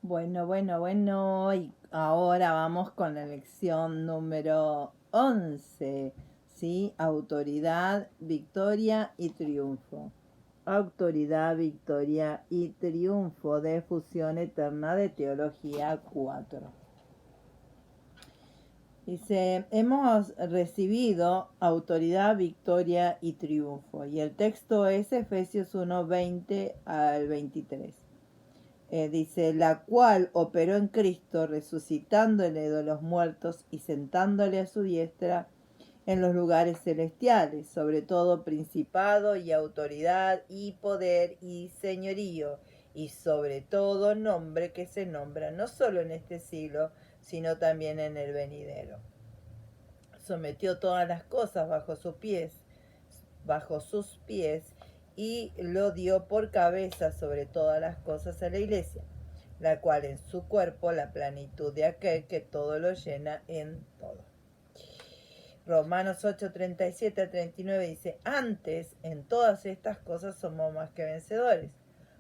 Bueno, y ahora vamos con la lección número 11, ¿sí? Autoridad, victoria y triunfo. Autoridad, victoria y triunfo de Fusión Eterna de Teología 4. Dice, hemos recibido autoridad, victoria y triunfo. Y el texto es Efesios 1, 20 al 23. Dice, la cual operó en Cristo, resucitándole de los muertos y sentándole a su diestra en los lugares celestiales, sobre todo principado y autoridad y poder y señorío, y sobre todo nombre que se nombra no solo en este siglo, sino también en el venidero. Sometió todas las cosas bajo sus pies, y lo dio por cabeza sobre todas las cosas a la iglesia, la cual en su cuerpo la plenitud de aquel que todo lo llena en todo. Romanos 8, 37 a 39 dice, antes en todas estas cosas somos más que vencedores,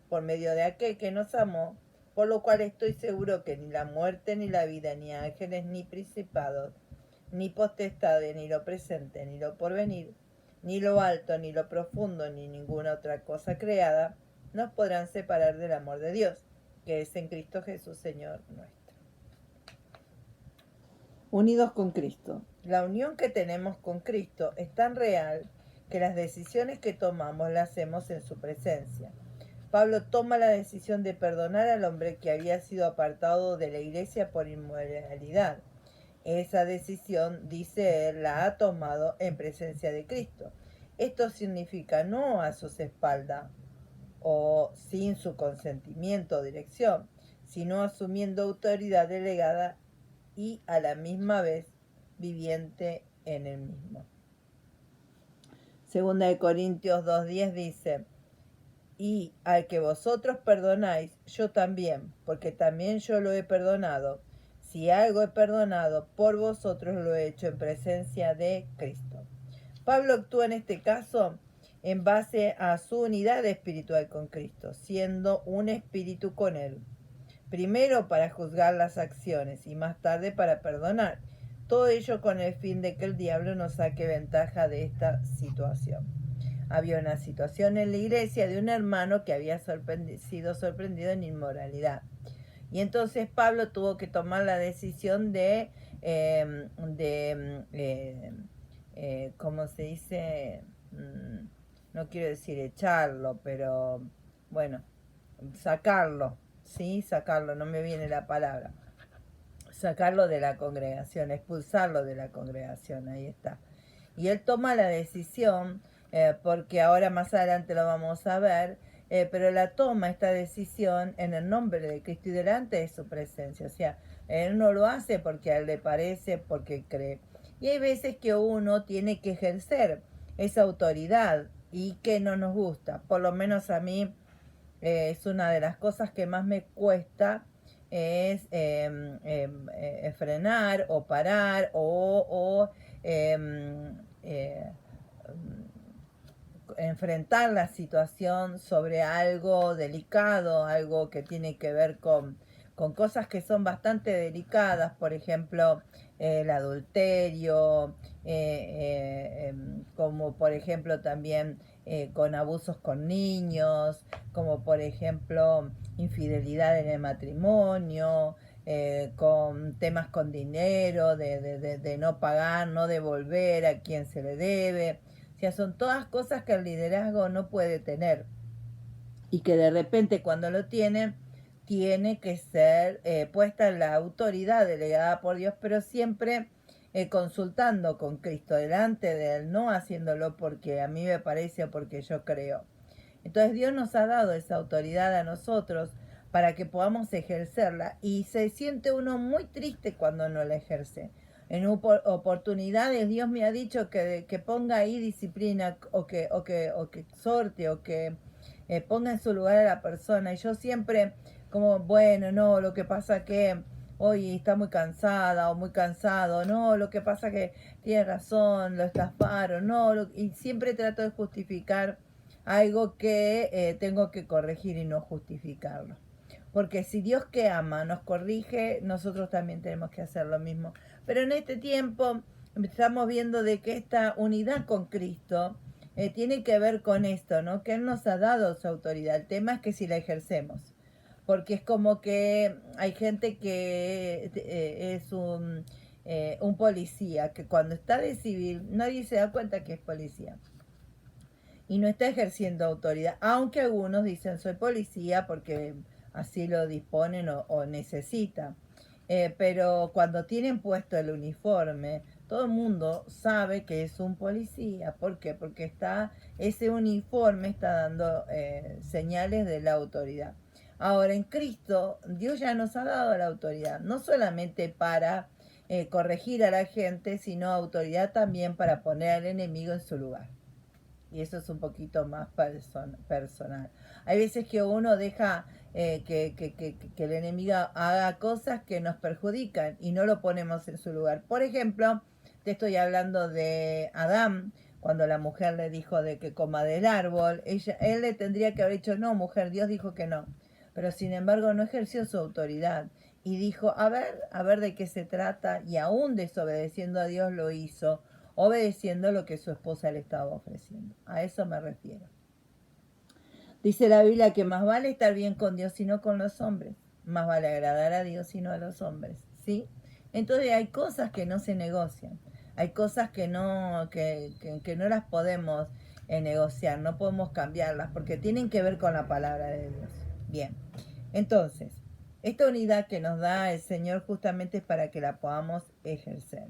por medio de aquel que nos amó, por lo cual estoy seguro que ni la muerte, ni la vida, ni ángeles, ni principados, ni potestades, ni lo presente, ni lo porvenir, ni lo alto, ni lo profundo, ni ninguna otra cosa creada, nos podrán separar del amor de Dios, que es en Cristo Jesús, Señor nuestro. Unidos con Cristo. La unión que tenemos con Cristo es tan real que las decisiones que tomamos las hacemos en su presencia. Pablo toma la decisión de perdonar al hombre que había sido apartado de la iglesia por inmoralidad. Esa decisión, dice él, la ha tomado en presencia de Cristo. Esto significa no a sus espaldas o sin su consentimiento o dirección, sino asumiendo autoridad delegada y a la misma vez viviente en el mismo. Segunda de Corintios 2:10 dice, y al que vosotros perdonáis, yo también, porque también yo lo he perdonado. Si algo he perdonado, por vosotros lo he hecho en presencia de Cristo. Pablo actúa en este caso en base a su unidad espiritual con Cristo, siendo un espíritu con él. Primero para juzgar las acciones y más tarde para perdonar. Todo ello con el fin de que el diablo no saque ventaja de esta situación. Había una situación en la iglesia de un hermano que había sido sorprendido en inmoralidad. Y entonces Pablo tuvo que tomar la decisión ¿cómo se dice? No quiero decir echarlo, pero bueno, sacarlo, ¿sí? Sacarlo, no me viene la palabra. Sacarlo de la congregación, expulsarlo de la congregación, ahí está. Y él toma la decisión, porque ahora más adelante lo vamos a ver, pero la toma esta decisión en el nombre de Cristo y delante de su presencia. O sea, él no lo hace porque a él le parece, porque cree. Y hay veces que uno tiene que ejercer esa autoridad y que no nos gusta. Por lo menos a mí es una de las cosas que más me cuesta, es frenar o parar o enfrentar la situación sobre algo delicado, algo que tiene que ver con cosas que son bastante delicadas, por ejemplo, el adulterio, como por ejemplo también con abusos con niños, como por ejemplo infidelidad en el matrimonio, con temas con dinero, de no pagar, no devolver a quien se le debe. O sea, son todas cosas que el liderazgo no puede tener y que de repente cuando lo tiene que ser puesta en la autoridad delegada por Dios, pero siempre consultando con Cristo delante de Él, no haciéndolo porque a mí me parece o porque yo creo. Entonces Dios nos ha dado esa autoridad a nosotros para que podamos ejercerla, y se siente uno muy triste cuando no la ejerce. En oportunidades Dios me ha dicho que ponga ahí disciplina o que exhorte o que ponga en su lugar a la persona, y yo siempre como, bueno, no, lo que pasa que hoy está muy cansada o muy cansado, no, lo que pasa que tiene razón, lo estafaron, no, y siempre trato de justificar algo que tengo que corregir y no justificarlo. Porque si Dios que ama nos corrige, nosotros también tenemos que hacer lo mismo. Pero en este tiempo estamos viendo de que esta unidad con Cristo tiene que ver con esto, ¿no? Que Él nos ha dado su autoridad. El tema es que si la ejercemos. Porque es como que hay gente que es un policía, que cuando está de civil nadie se da cuenta que es policía y no está ejerciendo autoridad, aunque algunos dicen soy policía porque así lo disponen o necesitan. Pero cuando tienen puesto el uniforme, todo el mundo sabe que es un policía. ¿Por qué? Porque ese uniforme está dando señales de la autoridad. Ahora, en Cristo, Dios ya nos ha dado la autoridad, no solamente para corregir a la gente, sino autoridad también para poner al enemigo en su lugar. Y eso es un poquito más personal. Hay veces que uno deja que el enemigo haga cosas que nos perjudican y no lo ponemos en su lugar. Por ejemplo, te estoy hablando de Adán, cuando la mujer le dijo de que coma del árbol, él le tendría que haber dicho, no, mujer, Dios dijo que no. Pero sin embargo no ejerció su autoridad y dijo, a ver de qué se trata, y aún desobedeciendo a Dios lo hizo, obedeciendo lo que su esposa le estaba ofreciendo. A eso me refiero. Dice la Biblia que más vale estar bien con Dios y no con los hombres. Más vale agradar a Dios y no a los hombres. ¿Sí? Entonces hay cosas que no se negocian. Hay cosas que no las podemos negociar, no podemos cambiarlas porque tienen que ver con la palabra de Dios. Bien, entonces, esta unidad que nos da el Señor justamente es para que la podamos ejercer.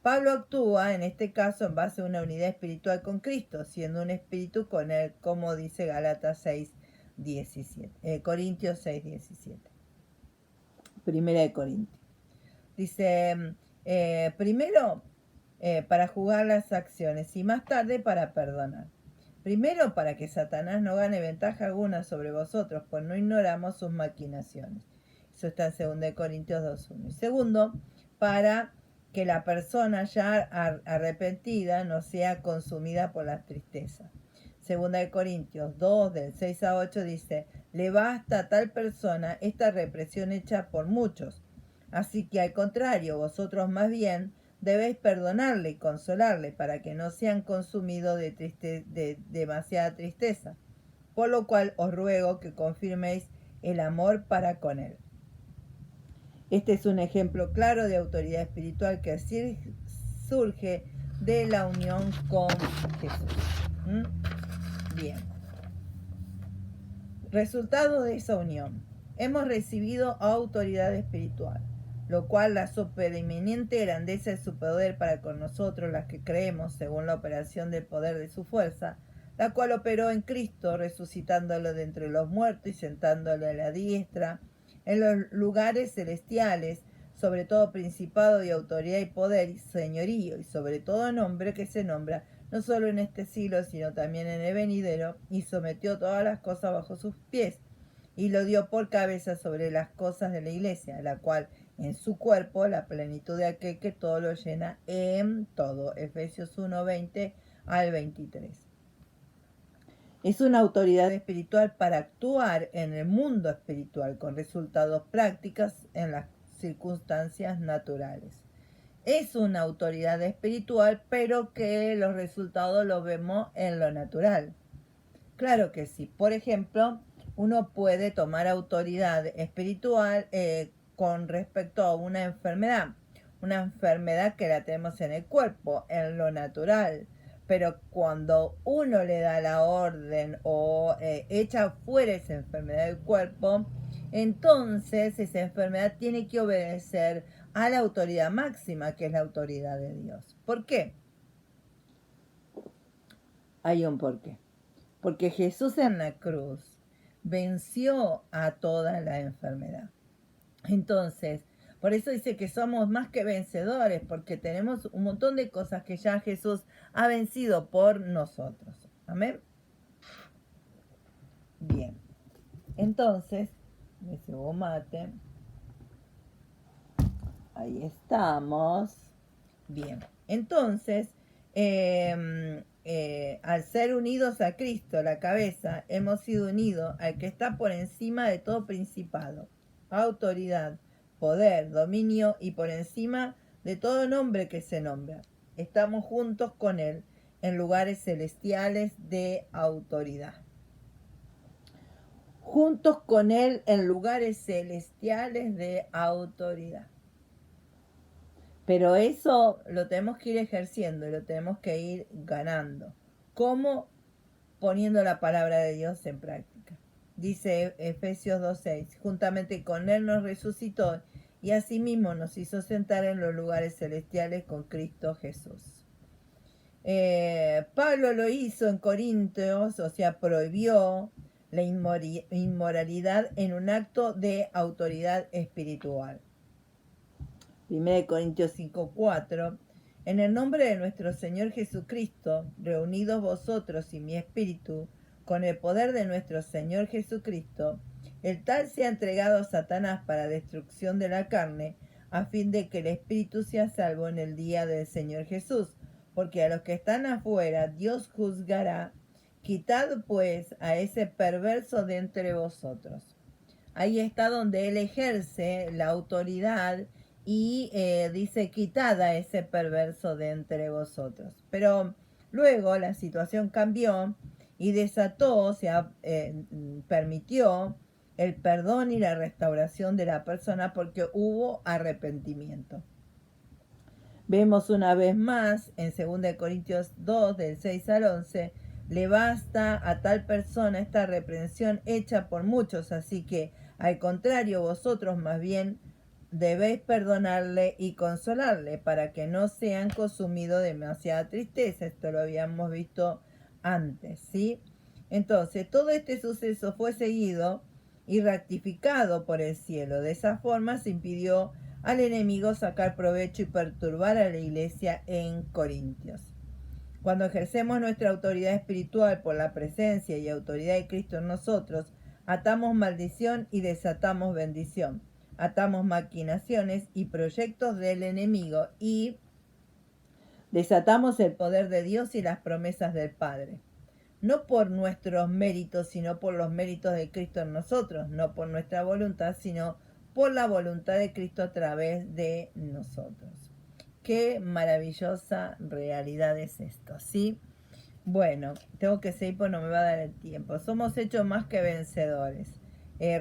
Pablo actúa, en este caso, en base a una unidad espiritual con Cristo, siendo un espíritu con él, como dice Gálatas 6:17, Corintios 6:17. Primera de Corintios. Dice, primero para juzgar las acciones y más tarde para perdonar. Primero para que Satanás no gane ventaja alguna sobre vosotros, pues no ignoramos sus maquinaciones. Eso está en 2 Corintios 2:1. Y segundo, para que la persona ya arrepentida no sea consumida por la tristeza. 2 Corintios 2, del 6 a 8 dice, le basta a tal persona esta represión hecha por muchos. Así que al contrario, vosotros más bien debéis perdonarle y consolarle para que no sean consumidos de demasiada tristeza. Por lo cual os ruego que confirméis el amor para con él. Este es un ejemplo claro de autoridad espiritual que surge de la unión con Jesús. Bien. Resultado de esa unión. Hemos recibido autoridad espiritual, lo cual la supereminente grandeza de su poder para con nosotros, las que creemos, según la operación del poder de su fuerza, la cual operó en Cristo, resucitándolo de entre los muertos y sentándolo a la diestra, en los lugares celestiales, sobre todo principado y autoridad y poder y señorío, y sobre todo nombre que se nombra, no solo en este siglo, sino también en el venidero, y sometió todas las cosas bajo sus pies, y lo dio por cabeza sobre las cosas de la iglesia, la cual en su cuerpo, la plenitud de aquel que todo lo llena en todo. Efesios 1:20 al 23. Es una autoridad espiritual para actuar en el mundo espiritual con resultados prácticos en las circunstancias naturales. Es una autoridad espiritual, pero que los resultados los vemos en lo natural. Claro que sí. Por ejemplo, uno puede tomar autoridad espiritual con respecto a una enfermedad que la tenemos en el cuerpo, en lo natural. Pero cuando uno le da la orden o echa fuera esa enfermedad del cuerpo, entonces esa enfermedad tiene que obedecer a la autoridad máxima, que es la autoridad de Dios. ¿Por qué? Hay un porqué. Porque Jesús en la cruz venció a toda la enfermedad. Entonces, por eso dice que somos más que vencedores, porque tenemos un montón de cosas que ya Jesús ha vencido por nosotros. Amén. Bien. Entonces, me llevo mate. Ahí estamos. Bien. Entonces, al ser unidos a Cristo, la cabeza, hemos sido unidos al que está por encima de todo principado, autoridad, poder, dominio y por encima de todo nombre que se nombra. Estamos juntos con Él en lugares celestiales de autoridad. Juntos con Él en lugares celestiales de autoridad. Pero eso lo tenemos que ir ejerciendo y lo tenemos que ir ganando. ¿Cómo? Poniendo la palabra de Dios en práctica. Dice Efesios 2:6, juntamente con Él nos resucitó y asimismo nos hizo sentar en los lugares celestiales con Cristo Jesús. Pablo lo hizo en Corintios, o sea, prohibió la inmoralidad en un acto de autoridad espiritual. 1 Corintios 5:4, en el nombre de nuestro Señor Jesucristo, reunidos vosotros y mi espíritu, con el poder de nuestro Señor Jesucristo, el tal sea entregado a Satanás para destrucción de la carne, a fin de que el espíritu sea salvo en el día del Señor Jesús, porque a los que están afuera Dios juzgará. Quitad pues a ese perverso de entre vosotros. Ahí está donde él ejerce la autoridad y dice, quitad a ese perverso de entre vosotros. Pero luego la situación cambió y desató, permitió el perdón y la restauración de la persona porque hubo arrepentimiento. Vemos una vez más en 2 Corintios 2, del 6 al 11, le basta a tal persona esta reprensión hecha por muchos, así que, al contrario, vosotros más bien debéis perdonarle y consolarle para que no sean consumidos de demasiada tristeza. Esto lo habíamos visto antes, ¿sí? Entonces, todo este suceso fue seguido y ratificado por el cielo. De esa forma se impidió al enemigo sacar provecho y perturbar a la iglesia en Corintios. Cuando ejercemos nuestra autoridad espiritual por la presencia y autoridad de Cristo en nosotros, atamos maldición y desatamos bendición. Atamos maquinaciones y proyectos del enemigo y desatamos el poder de Dios y las promesas del Padre. No por nuestros méritos, sino por los méritos de Cristo en nosotros. No por nuestra voluntad, sino por la voluntad de Cristo a través de nosotros. Qué maravillosa realidad es esto, ¿sí? Bueno, tengo que seguir porque no me va a dar el tiempo. Somos hechos más que vencedores.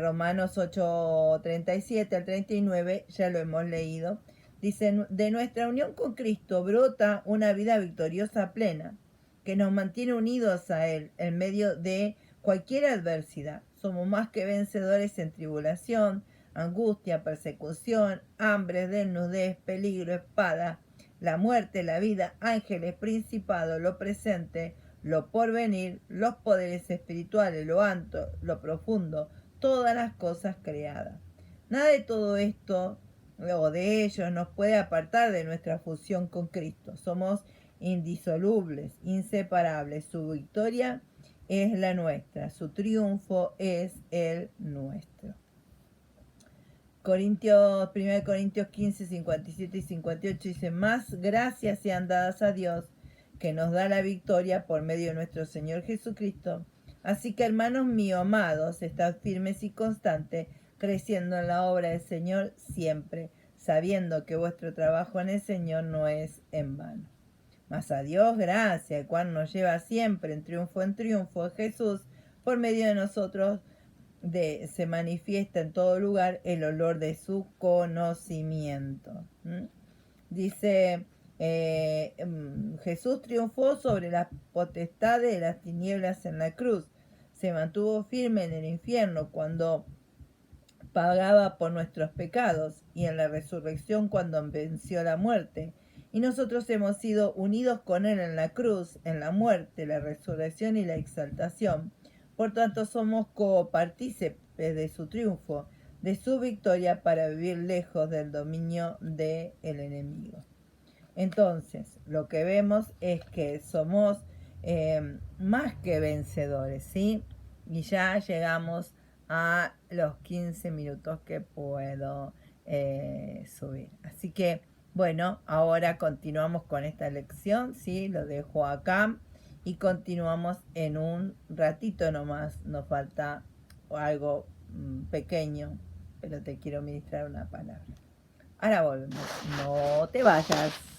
Romanos 8:37 al 39, ya lo hemos leído. Dice, de nuestra unión con Cristo brota una vida victoriosa plena, que nos mantiene unidos a Él en medio de cualquier adversidad. Somos más que vencedores en tribulación, angustia, persecución, hambre, desnudez, peligro, espada, la muerte, la vida, ángeles, principados, lo presente, lo porvenir, los poderes espirituales, lo alto, lo profundo, todas las cosas creadas. Nada de todo esto o de ello nos puede apartar de nuestra fusión con Cristo. Somos indisolubles, inseparables. Su victoria es la nuestra, su triunfo es el nuestro. 1 Corintios 15, 57 y 58 dice, más gracias sean dadas a Dios, que nos da la victoria por medio de nuestro Señor Jesucristo. Así que, hermanos míos amados, estad firmes y constantes, creciendo en la obra del Señor siempre, sabiendo que vuestro trabajo en el Señor no es en vano. Mas a Dios gracias, el cual nos lleva siempre en triunfo Jesús, por medio de nosotros, se manifiesta en todo lugar el olor de su conocimiento. Dice, Jesús triunfó sobre las potestades de las tinieblas en la cruz. Se mantuvo firme en el infierno cuando pagaba por nuestros pecados y en la resurrección cuando venció la muerte. Y nosotros hemos sido unidos con Él en la cruz, en la muerte, la resurrección y la exaltación. Por tanto, somos copartícipes de su triunfo, de su victoria para vivir lejos del dominio del enemigo. Entonces, lo que vemos es que somos más que vencedores, ¿sí? Y ya llegamos a los 15 minutos que puedo subir. Así que, bueno, ahora continuamos con esta lección, ¿sí? Lo dejo acá y continuamos en un ratito nomás. Nos falta algo pequeño, pero te quiero ministrar una palabra. Ahora volvemos. No te vayas.